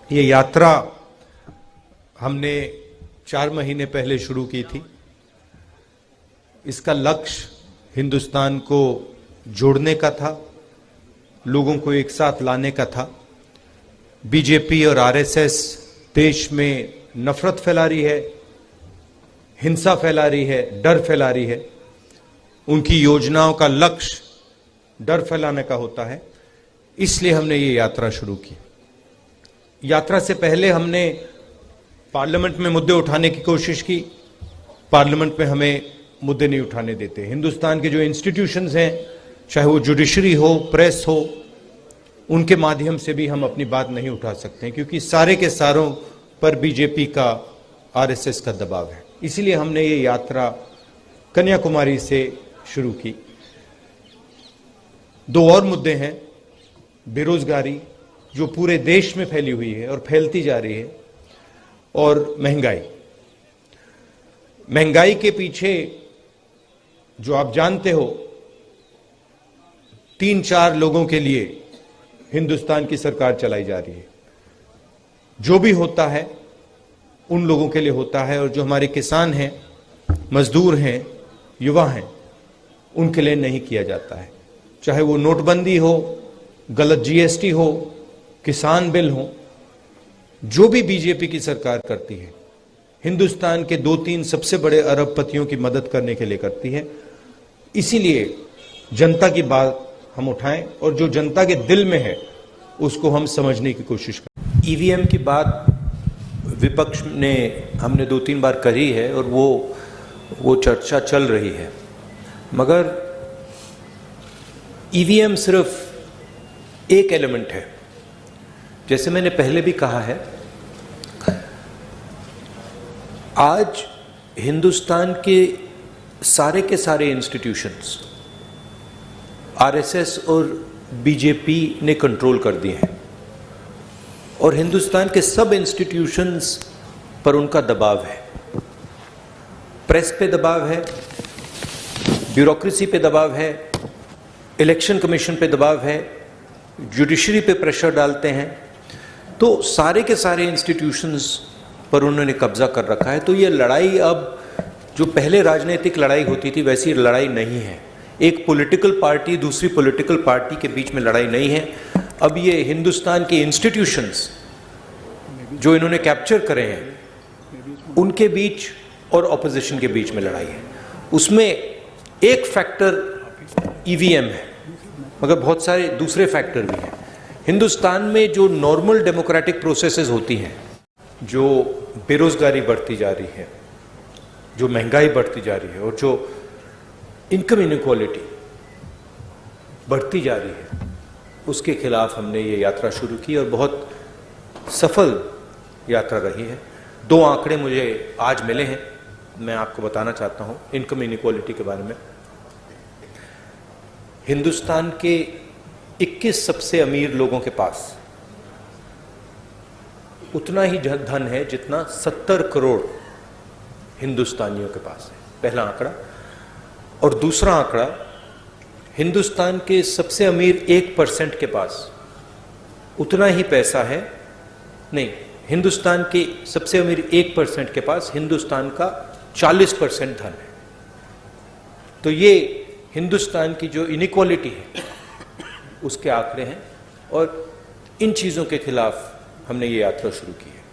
ये यात्रा हमने 4 महीने पहले शुरू की थी। इसका लक्ष्य हिंदुस्तान को जोड़ने का था, लोगों को एक साथ लाने का था। बीजेपी और आरएसएस देश में नफरत फैला रही है, हिंसा फैला रही है, डर फैला रही है। उनकी योजनाओं का लक्ष्य डर फैलाने का होता है, इसलिए हमने ये यात्रा शुरू की। यात्रा से पहले हमने पार्लियामेंट में मुद्दे उठाने की कोशिश की। पार्लियामेंट में हमें मुद्दे नहीं उठाने देते। हिंदुस्तान के जो इंस्टीट्यूशंस हैं, चाहे वो जुडिशरी हो, प्रेस हो, उनके माध्यम से भी हम अपनी बात नहीं उठा सकते, क्योंकि सारे के सारों पर बीजेपी का, आरएसएस का दबाव है। इसीलिए हमने ये यात्रा कन्याकुमारी से शुरू की। 2 और मुद्दे हैं। बेरोजगारी जो पूरे देश में फैली हुई है और फैलती जा रही है, और महंगाई। महंगाई के पीछे जो आप जानते हो 3-4 लोगों के लिए हिंदुस्तान की सरकार चलाई जा रही है। जो भी होता है उन लोगों के लिए होता है, और जो हमारे किसान हैं, मजदूर हैं, युवा हैं, उनके लिए नहीं किया जाता है। चाहे वो नोटबंदी हो, गलत जीएसटी हो, किसान बिल हो, जो भी बीजेपी की सरकार करती है, हिंदुस्तान के 2-3 सबसे बड़े अरबपतियों की मदद करने के लिए करती है। इसीलिए जनता की बात हम उठाएं, और जो जनता के दिल में है उसको हम समझने की कोशिश करें। ईवीएम की बात विपक्ष ने, हमने 2-3 बार करी है, और वो चर्चा चल रही है। मगर ईवीएम सिर्फ एक एलिमेंट है। जैसे मैंने पहले भी कहा है, आज हिंदुस्तान के सारे इंस्टीट्यूशंस आरएसएस और बीजेपी ने कंट्रोल कर दिए हैं, और हिंदुस्तान के सब इंस्टीट्यूशंस पर उनका दबाव है। प्रेस पे दबाव है, ब्यूरोक्रेसी पे दबाव है, इलेक्शन कमीशन पे दबाव है, जुडिशरी पे प्रेशर डालते हैं। तो सारे के सारे इंस्टीट्यूशंस पर उन्होंने कब्जा कर रखा है। तो ये लड़ाई अब जो पहले राजनीतिक लड़ाई होती थी, वैसी लड़ाई नहीं है। एक पॉलिटिकल पार्टी दूसरी पॉलिटिकल पार्टी के बीच में लड़ाई नहीं है। अब ये हिंदुस्तान के इंस्टीट्यूशंस जो इन्होंने कैप्चर करे हैं, उनके बीच और ऑपोजिशन के बीच में लड़ाई है। उसमें एक फैक्टर ईवीएम है, मगर बहुत सारे दूसरे फैक्टर भी हैं। हिंदुस्तान में जो नॉर्मल डेमोक्रेटिक प्रोसेसेस होती हैं, जो बेरोजगारी बढ़ती जा रही है, जो महंगाई बढ़ती जा रही है, और जो इनकम इनइक्वालिटी बढ़ती जा रही है, उसके खिलाफ हमने ये यात्रा शुरू की, और बहुत सफल यात्रा रही है। 2 आंकड़े मुझे आज मिले हैं, मैं आपको बताना चाहता हूं इनकम इनइक्वालिटी के बारे में। हिंदुस्तान के 21 सबसे अमीर लोगों के पास उतना ही धन है जितना 70 करोड़ हिंदुस्तानियों के पास है, पहला आंकड़ा। और दूसरा आंकड़ा, हिंदुस्तान के सबसे अमीर 1% के पास उतना ही पैसा है, नहीं, हिंदुस्तान के सबसे अमीर 1% के पास हिंदुस्तान का 40% धन है। तो ये हिंदुस्तान की जो इनइक्वालिटी है उसके आंकड़े हैं, और इन चीज़ों के खिलाफ हमने ये यात्रा शुरू की है।